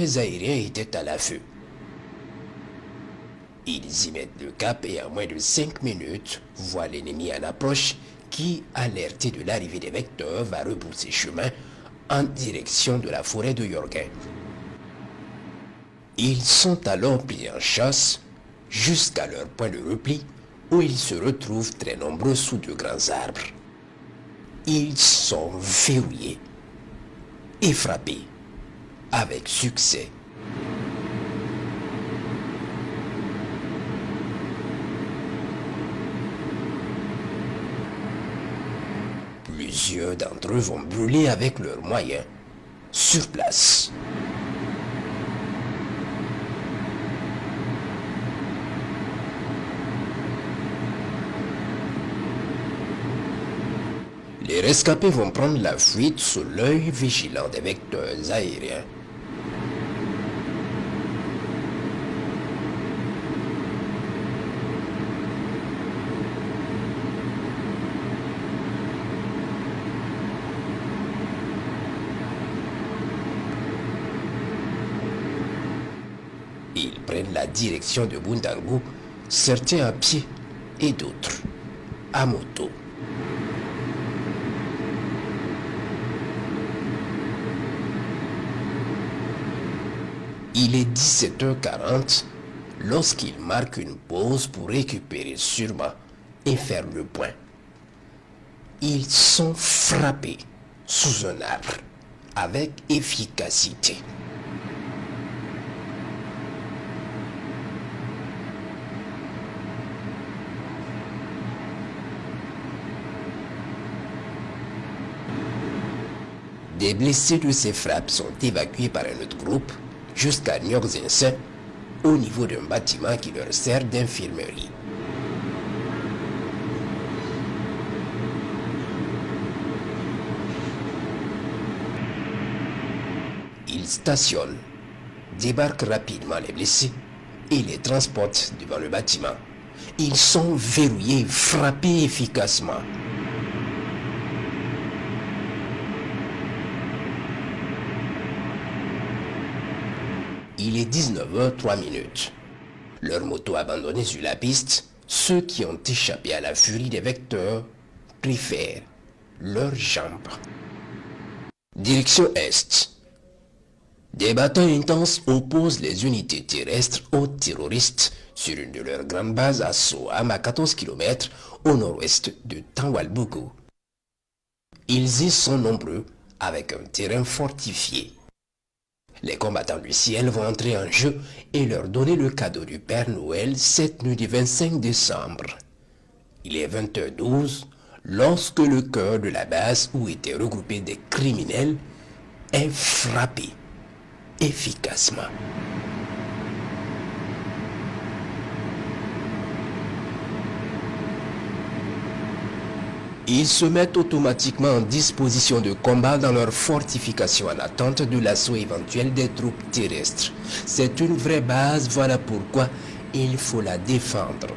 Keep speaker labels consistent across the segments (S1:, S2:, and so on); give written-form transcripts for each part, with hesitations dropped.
S1: les aériens étaient à l'affût. Ils y mettent le cap et en moins de 5 minutes, voient l'ennemi en approche qui, alerté de l'arrivée des vecteurs, va repousser chemin en direction de la forêt de Jorgen. Ils sont alors pris en chasse jusqu'à leur point de repli où ils se retrouvent très nombreux sous de grands arbres. Ils sont verrouillés et frappés avec succès. Plusieurs d'entre eux vont brûler avec leurs moyens sur place. Les rescapés vont prendre la fuite sous l'œil vigilant des vecteurs aériens. Ils prennent la direction de Bundangu, certains à pied et d'autres à moto. Il est 17h40 lorsqu'ils marquent une pause pour récupérer sûrement et faire le point. Ils sont frappés sous un arbre avec efficacité. Des blessés de ces frappes sont évacués par un autre groupe jusqu'à Nyorzinsen, au niveau d'un bâtiment qui leur sert d'infirmerie. Ils stationnent, débarquent rapidement les blessés et les transportent devant le bâtiment. Ils sont verrouillés, frappés efficacement. Il est 19h03. Leurs motos abandonnées sur la piste, ceux qui ont échappé à la furie des vecteurs préfèrent leurs jambes. Direction Est. Des batailles intenses opposent les unités terrestres aux terroristes sur une de leurs grandes bases à Soham à 14 km au nord-ouest de Tawalbougou. Ils y sont nombreux avec un terrain fortifié. Les combattants du ciel vont entrer en jeu et leur donner le cadeau du Père Noël cette nuit du 25 décembre. Il est 20h12 lorsque le cœur de la base où étaient regroupés des criminels est frappé efficacement. Ils se mettent automatiquement en disposition de combat dans leur fortification en attente de l'assaut éventuel des troupes terrestres. C'est une vraie base, voilà pourquoi il faut la défendre.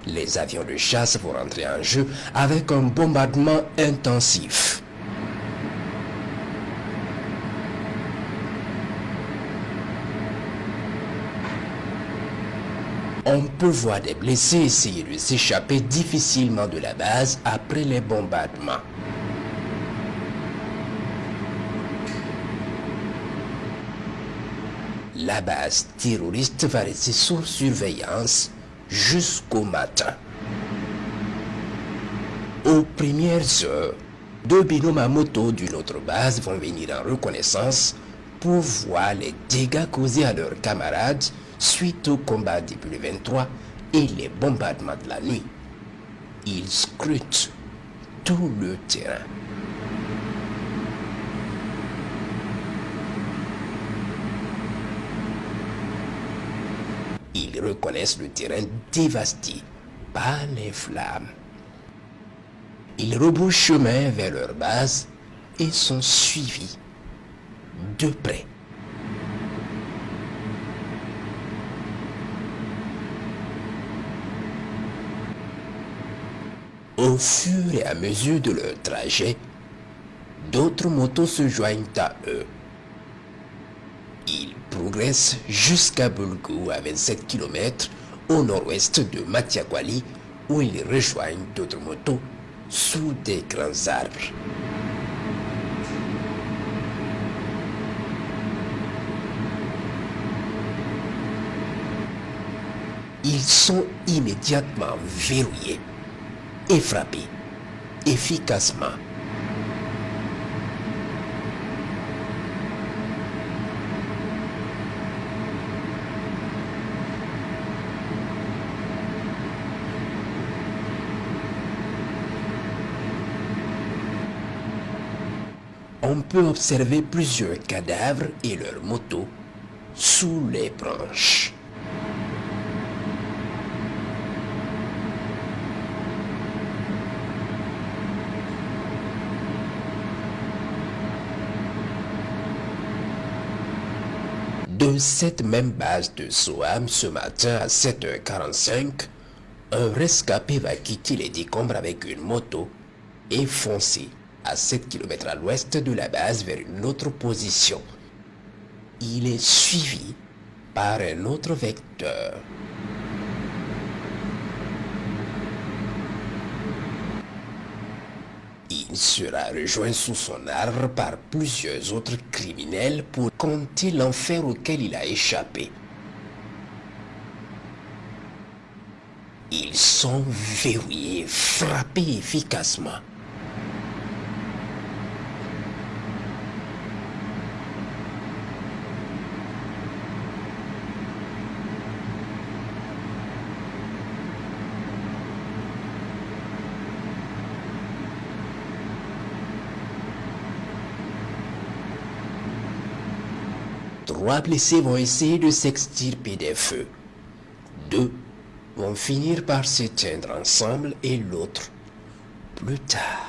S1: Les avions de chasse vont entrer en jeu avec un bombardement intensif. On peut voir des blessés essayer de s'échapper difficilement de la base après les bombardements. La base terroriste va rester sous surveillance jusqu'au matin. Aux premières heures, deux binômes à moto d'une autre base vont venir en reconnaissance pour voir les dégâts causés à leurs camarades suite au combat depuis le 23 et les bombardements de la nuit. Ils scrutent tout le terrain. Ils reconnaissent le terrain dévasté par les flammes. Ils rebroussent chemin vers leur base et sont suivis de près. Au fur et à mesure de leur trajet, d'autres motos se joignent à eux. Ils progressent jusqu'à Bulgu à 27 km au nord-ouest de Matiakwali où ils rejoignent d'autres motos sous des grands arbres. Ils sont immédiatement verrouillés et frappés efficacement. On peut observer plusieurs cadavres et leurs motos sous les branches. De cette même base de Soham ce matin à 7h45, un rescapé va quitter les décombres avec une moto et foncer à 7 km à l'ouest de la base vers une autre position. Il est suivi par un autre vecteur. Il sera rejoint sous son arbre par plusieurs autres criminels pour compter l'enfer auquel il a échappé. Ils sont verrouillés, frappés efficacement. Trois blessés vont essayer de s'extirper des feux. Deux vont finir par s'éteindre ensemble et l'autre plus tard.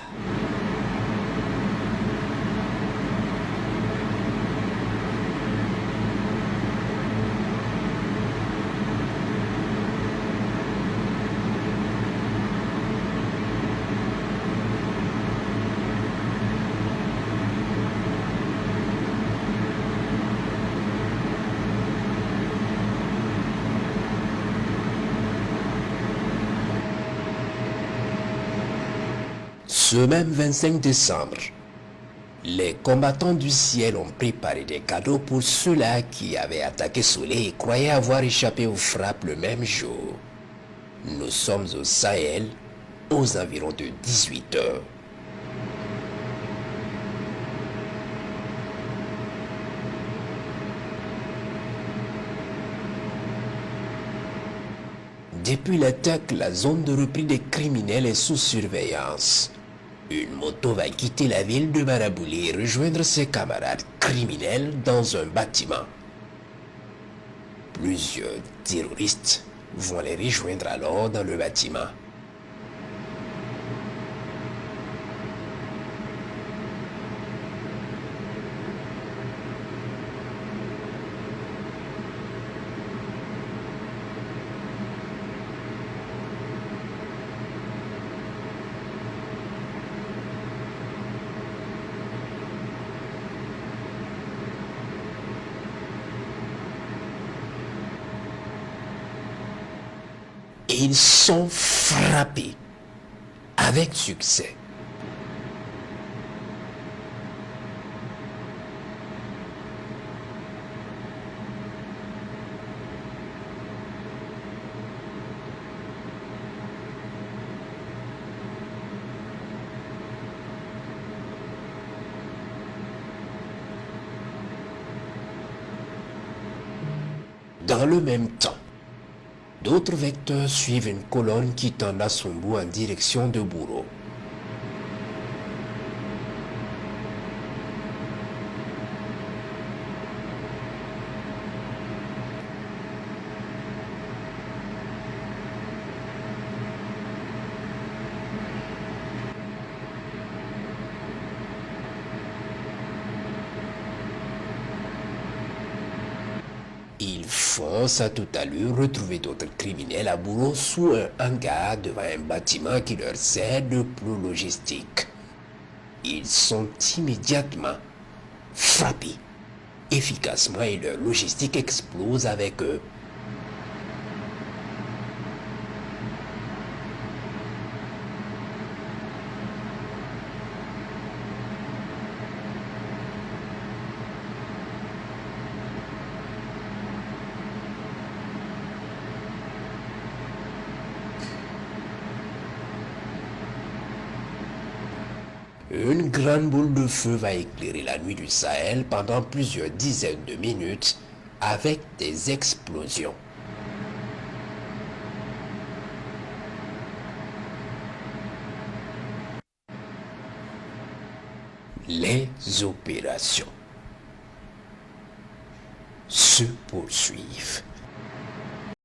S1: Ce même 25 décembre, les combattants du ciel ont préparé des cadeaux pour ceux-là qui avaient attaqué Soleil et croyaient avoir échappé aux frappes le même jour. Nous sommes au Sahel, aux environs de 18 heures. Depuis l'attaque, la zone de repli des criminels est sous surveillance. Une moto va quitter la ville de Marabouli et rejoindre ses camarades criminels dans un bâtiment. Plusieurs terroristes vont les rejoindre alors dans le bâtiment. Et ils sont frappés avec succès. Dans le même temps, d'autres vecteurs suivent une colonne qui tend à son bout en direction de Bourreau. Ils fonce à toute allure retrouver d'autres criminels à boulot sous un hangar devant un bâtiment qui leur sert de plot logistique. Ils sont immédiatement frappés efficacement et leur logistique explose avec eux. Une grande boule de feu va éclairer la nuit du Sahel pendant plusieurs dizaines de minutes avec des explosions. Les opérations se poursuivent.